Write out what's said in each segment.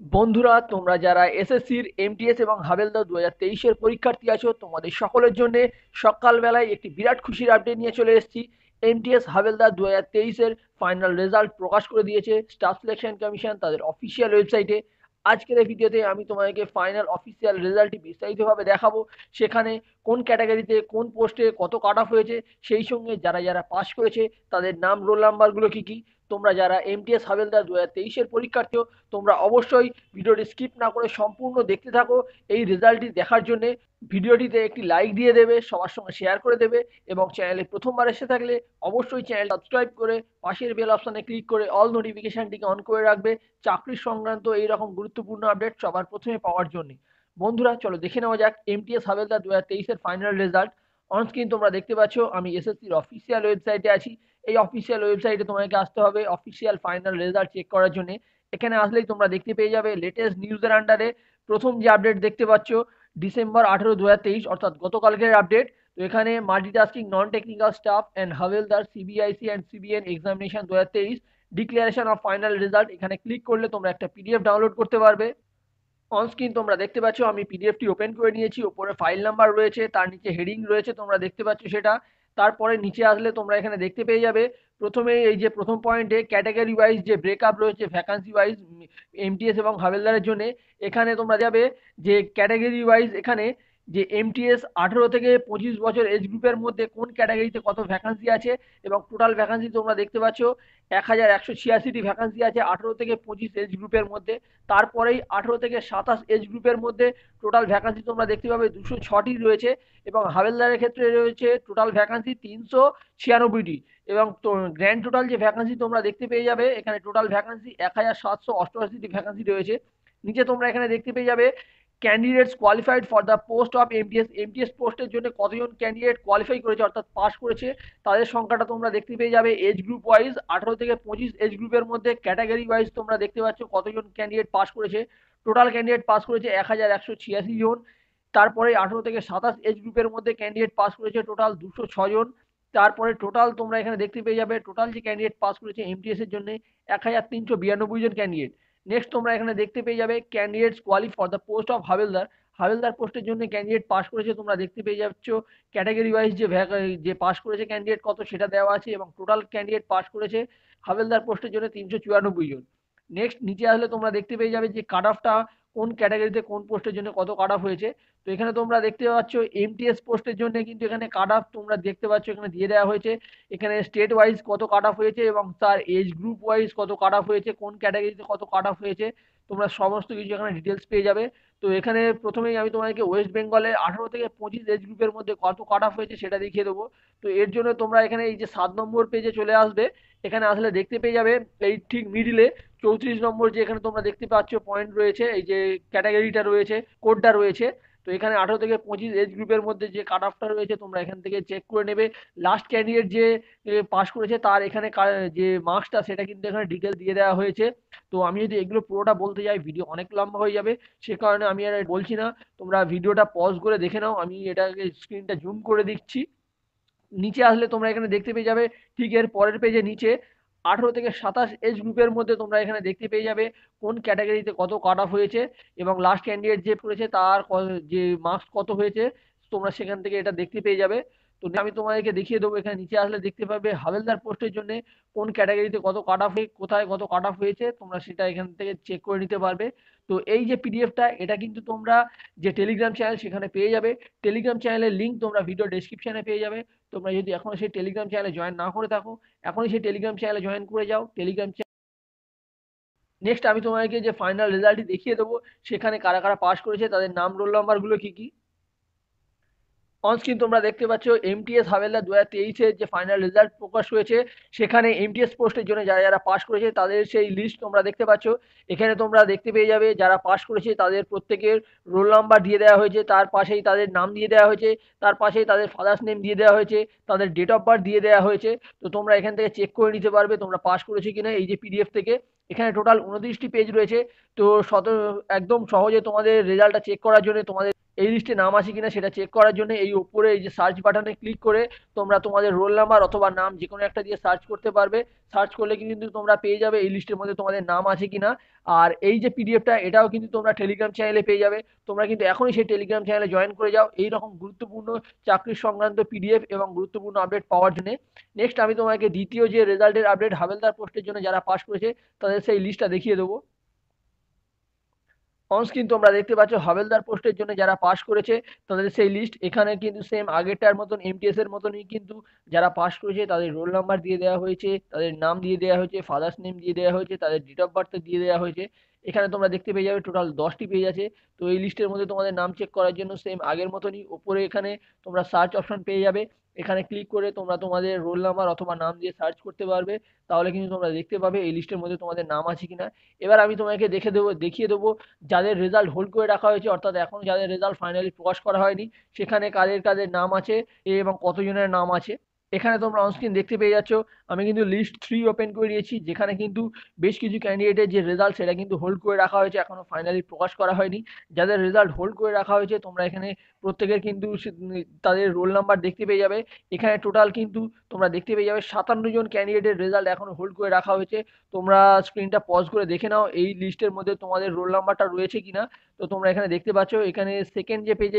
বন্ধুরা, তোমরা যারা এসএসসির এমটিএস এবং হাবেলদার 2023-এর পরীক্ষার্থী আছো, তোমাদের সকলের জন্য সকালবেলায় একটি বিরাট খুশির আপডেট নিয়ে চলে এসেছি। এমটিএস হাবেলদার 2023-এর ফাইনাল রেজাল্ট প্রকাশ করে দিয়েছে স্টাফ সিলেকশন কমিশন তাদের অফিসিয়াল ওয়েবসাইটে। আজকের এই ভিডিওতে আমি তোমাদেরকে ফাইনাল অফিসিয়াল রেজাল্টটি বিস্তারিতভাবে দেখাবো। সেখানে কোন ক্যাটাগরিতে কোন পোস্টে কত কাট অফ হয়েছে, সেই সঙ্গে যারা যারা পাস করেছে তাদের নাম, রোল নাম্বারগুলো কী কী। তোমরা যারা এমটিএস হাবেলদার 2023-এর পরীক্ষার্থী, তোমরা অবশ্যই ভিডিওটি স্কিপ না করে সম্পূর্ণ দেখতে থাকো এই রেজাল্টটি দেখার জন্যে। ভিডিওটিতে একটি লাইক দিয়ে দেবে, সবার সঙ্গে শেয়ার করে দেবে এবং চ্যানেলে প্রথমবার এসে থাকলে অবশ্যই চ্যানেল সাবস্ক্রাইব করে পাশের বেল অপশানে ক্লিক করে অল নোটিফিকেশানটিকে অন করে রাখবে চাকরির সংক্রান্ত এই রকম গুরুত্বপূর্ণ আপডেট সবার প্রথমে পাওয়ার জন্য। বন্ধুরা, চলো দেখে নেওয়া যাক এমটিএস হাবেলদার 2023-এর ফাইনাল রেজাল্ট। অনস্ক্রিন তোমরা দেখতে পাচ্ছ আমি এসএসসির অফিসিয়াল ওয়েবসাইটে আছি। এই অফিসিয়াল ওয়েবসাইটে তোমাকে আসতে হবে অফিসিয়াল ফাইনাল রেজাল্ট চেক করার জন্য। এখানে আসলেই তোমরা দেখতে পেয়ে যাবে লেটেস্ট নিউজের আন্ডারে প্রথম যে আপডেট দেখতে পাচ্ছ, ডিসেম্বর 18, 2023, অর্থাৎ গতকালকের আপডেট। তো এখানে multitasking non technical staff and Havaldar CBIC and CBN examination 2023 declaration of final result. এখানে ক্লিক করলে তোমরা একটা পিডিএফ ডাউনলোড করতে পারবে। অন স্ক্রিন তোমরা দেখতে পাচ্ছ আমি পিডিএফটি ওপেন করে নিয়েছি। ওপরে ফাইল নাম্বার রয়েছে, তার নিচে হেডিং রয়েছে, তোমরা দেখতে পাচ্ছ সেটা। তারপরে নিচে আসলে তোমরা এখানে দেখতে পেয়ে যাবে প্রথমে এই যে প্রথম পয়েন্টে ক্যাটাগরি ওয়াইজ যে ব্রেকআপ রয়েছে ভ্যাকান্সি ওয়াইজ এমটিএস এবং হাবেলদারের জন্য। এখানে তোমরা যাবে যে ক্যাটাগরি ওয়াইজ এখানে যে এমটিএস 18 থেকে 25 বছর এজ গ্রুপের মধ্যে কোন ক্যাটাগরিতে কত ভ্যাকান্সি আছে এবং টোটাল ভ্যাকান্সি তোমরা দেখতে পাচ্ছ 1186টি ভ্যাকান্সি আছে 18 থেকে 25 এজ গ্রুপের মধ্যে। তারপরেই 18 থেকে 27 এজ গ্রুপের মধ্যে টোটাল ভ্যাকান্সি তোমরা দেখতে পাবে 206টি রয়েছে এবং হাবেলদারের ক্ষেত্রে রয়েছে টোটাল ভ্যাকান্সি 396টি এবং গ্র্যান্ড টোটাল যে ভ্যাকান্সি তোমরা দেখতে পেয়ে যাবে এখানে টোটাল ভ্যাকান্সি 1788টি ভ্যাকান্সি রয়েছে। নিচে তোমরা এখানে দেখতে পেয়ে যাবে candidates qualified for the post of MTS. MTS পোস্টের জন্য কতজন ক্যান্ডিডেট কোয়ালিফাই করেছে অর্থাৎ পাস করেছে তাদের সংখ্যাটা তোমরা দেখতে পেয়ে যাবে এজ গ্রুপ ওয়াইজ 18 থেকে 25 এজ গ্রুপের মধ্যে। ক্যাটাগরি ওয়াইজ তোমরা দেখতে পাচ্ছ কতজন ক্যান্ডিডেট পাস করেছে। টোটাল ক্যান্ডিডেট পাস করেছে 1186 জন। তারপরে 18 থেকে 27 এজ গ্রুপের মধ্যে ক্যান্ডিডেট পাস করেছে টোটাল 206 জন। তারপরে টোটাল তোমরা এখানে দেখতে পেয়ে যাবে টোটাল যে ক্যান্ডিডেট পাস করেছে এমটিএস এর জন্য 1392 জন ক্যান্ডিডেট। নেক্সট তোমরা এখানে দেখতে পেয়ে যাবে candidates qualify for the post of Havaldar. Havaldar পোস্টের জন্য ক্যান্ডিডেট পাস করেছে তোমরা দেখতে পেয়ে যাচ্ছ ক্যাটাগরি ওয়াইজ যে পাস করেছে ক্যান্ডিডেট কত সেটা দেওয়া আছে এবং টোটাল ক্যান্ডিডেট পাস করেছে হাবেলদার পোস্টের জন্য 394 জন। নেক্সট নিচে আসলে তোমরা দেখতে পেয়ে যাবে যে কাট অফটা কোন ক্যাটাগরিতে কোন পোস্টের জন্য কত কাট অফ হয়েছে। তো এখানে তোমরা দেখতে পাচ্ছ এমটিএস পোস্টের জন্য কিন্তু এখানে কাট অফ তোমরা দেখতে পাচ্ছ এখানে দিয়ে দেওয়া হয়েছে। এখানে স্টেট ওয়াইজ কত কাট অফ হয়েছে এবং তার এজ গ্রুপ ওয়াইজ কত কাট অফ হয়েছে, কোন ক্যাটাগরিতে কত কাট অফ হয়েছে, তোমরা সমস্ত কিছু এখানে ডিটেলস পেয়ে যাবে। তো এখানে প্রথমেই আমি তোমাদেরকে ওয়েস্ট বেঙ্গলে 18 থেকে 25 এজ গ্রুপের মধ্যে কত কাট অফ হয়েছে সেটা দেখিয়ে দেবো। তো এর জন্য তোমরা এখানে এই যে 7 নম্বর পেজে চলে আসবে। এখানে আসলে দেখতে পেয়ে যাবে এই ঠিক মিডিলে 34 নম্বর যে এখানে তোমরা দেখতে পাচ্ছ পয়েন্ট রয়েছে, এই যে ক্যাটাগরিটা রয়েছে, কোডটা রয়েছে। তো এখানে 18 থেকে 25 এজ গ্রুপের মধ্যে যে কাট অফটা রয়েছে তোমরা এখান থেকে চেক করে নেবে। লাস্ট ক্যান্ডিডেট যে পাস করেছে তার এখানে যে মার্কসটা সেটা কিন্তু এখানে ডিটেল দিয়ে দেওয়া হয়েছে। তো আমি যদি এগুলো পুরোটা বলতে যাই ভিডিও অনেক লম্বা হয়ে যাবে, সে কারণে আমি আর বলছি না। তোমরা ভিডিওটা পজ করে দেখে নাও, আমি এটাকে স্ক্রিনটা জুম করে দিচ্ছি। নিচে আসলে তোমরা এখানে দেখতে পেয়ে যাবে ঠিক এর পরের পেজে নিচে 18 থেকে 27 এজ গ্রুপের মধ্যে তোমরা এখানে দেখতে পেয়ে যাবে কোন ক্যাটাগরিতে কত কাট অফ হয়েছে এবং লাস্ট ক্যান্ডিডেট যে করেছে তার যে মার্কস কত হয়েছে তোমরা সেখান থেকে এটা দেখতে পেয়ে যাবে। তো আমি তোমাদেরকে দেখিয়ে দেবো। এখানে নিচে আসলে দেখতে পাবে হাবেলদার পোস্টের জন্য কোন ক্যাটাগরিতে কত কাট অফ হয়ে কোথায় কত কাট অফ হয়েছে তোমরা সেটা এখান থেকে চেক করে নিতে পারবে। তো এই যে পিডিএফটা এটা কিন্তু তোমরা যে টেলিগ্রাম চ্যানেল সেখানে পেয়ে যাবে। টেলিগ্রাম চ্যানেলের লিঙ্ক তোমরা ভিডিও ডেসক্রিপশনে পেয়ে যাবে। তোমরা যদি এখনো সেই টেলিগ্রাম চ্যানেলে জয়েন না করে থাকো এখনই সেই টেলিগ্রাম চ্যানেলে জয়েন করে যাও। টেলিগ্রাম নেক্সট আমি তোমাকে যে ফাইনাল রেজাল্টটি দেখিয়ে দেবো সেখানে কারা কারা পাস করেছে তাদের নাম, রোল নাম্বারগুলো কি কি। অন স্ক্রিন তোমরা দেখতে পাচ্ছ এমটিএস হাবেলদার 2023-এর যে ফাইনাল রেজাল্ট প্রকাশ হয়েছে সেখানে এমটিএস পোস্টের জন্য যারা যারা পাস করেছে তাদের সেই লিস্ট তোমরা দেখতে পাচ্ছ। এখানে তোমরা দেখতে পেয়ে যাবে যারা পাস করেছে তাদের প্রত্যেকের রোল নাম্বার দিয়ে দেওয়া হয়েছে, তার পাশেই তাদের নাম দিয়ে দেওয়া হয়েছে, তার পাশেই তাদের ফাদার্স নেম দিয়ে দেওয়া হয়েছে, তাদের ডেট অফ বার্থ দিয়ে দেওয়া হয়েছে। তো তোমরা এখান থেকে চেক করে নিতে পারবে তোমরা পাস করেছো কিনা এই যে পিডিএফ থেকে। এখানে টোটাল 29টি পেজ রয়েছে। তো একদম সহজে তোমাদের রেজাল্টটা চেক করার জন্য তোমাদের এই লিস্টে নাম আছে কিনা সেটা চেক করার জন্য এই উপরে এই যে সার্চ বাটনে ক্লিক করে তোমরা তোমাদের রোল নাম্বার অথবা নাম যে কোনো একটা দিয়ে সার্চ করতে পারবে। সার্চ করলে কিন্তু তোমরা পেয়ে যাবে এই লিস্টের মধ্যে তোমাদের নাম আছে কিনা। আর এই যে পিডিএফটা এটাও কিন্তু তোমরা টেলিগ্রাম চ্যানেলে পেয়ে যাবে। তোমরা কিন্তু এখনই সেই টেলিগ্রাম চ্যানেলে জয়েন করে যাও এই রকম গুরুত্বপূর্ণ চাকরি সংক্রান্ত পিডিএফ এবং গুরুত্বপূর্ণ আপডেট পাওয়ার জন্য। নেক্সট আমি তোমাকে দ্বিতীয় যে রেজাল্টের আপডেট হাবেলদার পোস্টের জন্য যারা পাস করেছে তাদের সেই লিস্টটা দেখিয়ে দেবো। অন স্ক্রিন তোমরা দেখতে পাচ্ছ হাবেলদার পোস্টের জন্য যারা পাস করেছে তাদের সেই লিস্ট। এখানে কিন্তু সেম আগেরটার মতন এমটিএস এর মতনই কিন্তু যারা পাস করেছে তাদের রোল নাম্বার দিয়ে দেওয়া হয়েছে, তাদের নাম দিয়ে দেওয়া হয়েছে, ফাদার্স নেম দিয়ে দেওয়া হয়েছে, তাদের ডেট অফ বার্থ দিয়ে দেওয়া হয়েছে। এখানে তোমরা দেখতে পেয়ে যাবে টোটাল 10টি পেজ আছে। তো এই লিস্টের মধ্যে তোমাদের নাম চেক করার জন্য সেম আগের মতনই ওপরে এখানে তোমরা সার্চ অপশন পেয়ে যাবে। এখানে ক্লিক করে তোমরা তোমাদের রোল নাম্বার অথবা নাম দিয়ে সার্চ করতে পারবে। তাহলে কিন্তু তোমরা দেখতে পাবে এই লিস্টের মধ্যে তোমাদের নাম আছে কিনা। এবার আমি তোমাকে দেখিয়ে দেবো যাদের রেজাল্ট হোল্ড করে রাখা হয়েছে, অর্থাৎ এখন যাদের রেজাল্ট ফাইনালি প্রকাশ করা হয়নি সেখানে কাদের কাদের নাম আছে এবং কতজনের নাম আছে। এখানে তোমরা অনস্ক্রিন দেখতে পেয়ে যাচ্ছ আমি কিন্তু লিস্ট 3 ওপেন করে দিয়েছি, যেখানে কিন্তু বেশ কিছু ক্যান্ডিডেটের যে রেজাল্ট সেটা কিন্তু হোল্ড করে রাখা হয়েছে, এখনো ফাইনালি প্রকাশ করা হয়নি। যাদের রেজাল্ট হোল্ড করে রাখা হয়েছে তোমরা এখানে প্রত্যেকের কিন্তু তাদের রোল নাম্বার দেখতে পেয়ে যাবে। এখানে টোটাল কিন্তু তোমরা দেখতে পেয়ে যাবে 57 জন ক্যান্ডিডেটের রেজাল্ট এখনো হোল্ড করে রাখা হয়েছে। তোমরা স্ক্রিনটা পজ করে দেখে নাও এই লিস্টের মধ্যে তোমাদের রোল নাম্বারটা রয়েছে কিনা। তো তোমরা এখানে দেখতে পাচ্ছ এখানে সেকেন্ড যে পেজে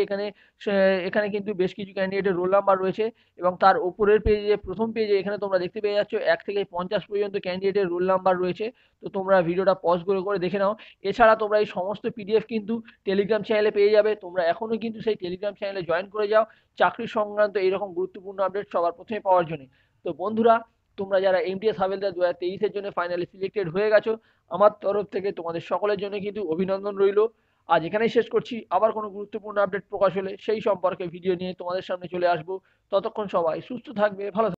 এখানে কিন্তু বেশ কিছু ক্যান্ডিডেটের রোল নাম্বার রয়েছে এবং তার উপরের পেজে প্রথম পেজে এখানে তোমরা দেখতে পেয়ে যাচ্ছ 1 থেকে 50 পর্যন্ত ক্যান্ডিডেটের রোল নাম্বার রয়েছে। তো তোমরা ভিডিওটা পজ করে দেখে নাও। এছাড়া তোমরা এই সমস্ত পিডিএফ কিন্তু টেলিগ্রাম চ্যানেলে পেয়ে যাবে। তোমরা এখনো কিন্তু সেই টেলিগ্রাম চ্যানেলে জয়েন করে যাও চাকরি সংক্রান্ত এইরকম গুরুত্বপূর্ণ আপডেট সবার প্রথমে পাওয়ার জন্য। তো বন্ধুরা, তোমরা যারা এমটিএস হাবিলদার 2023 এর জন্য ফাইনালি সিলেক্টেড হয়ে গেছো, আমার তরফ থেকে তোমাদের সকলের জন্য কিন্তু অভিনন্দন রইল। আজ এখানেই শেষ করছি। আবার কোনো গুরুত্বপূর্ণ আপডেট প্রকাশ হলে সেই সম্পর্কে ভিডিও নিয়ে তোমাদের সামনে চলে আসবো। ততক্ষণ সবাই সুস্থ থাকবে, ভালো থাকবে।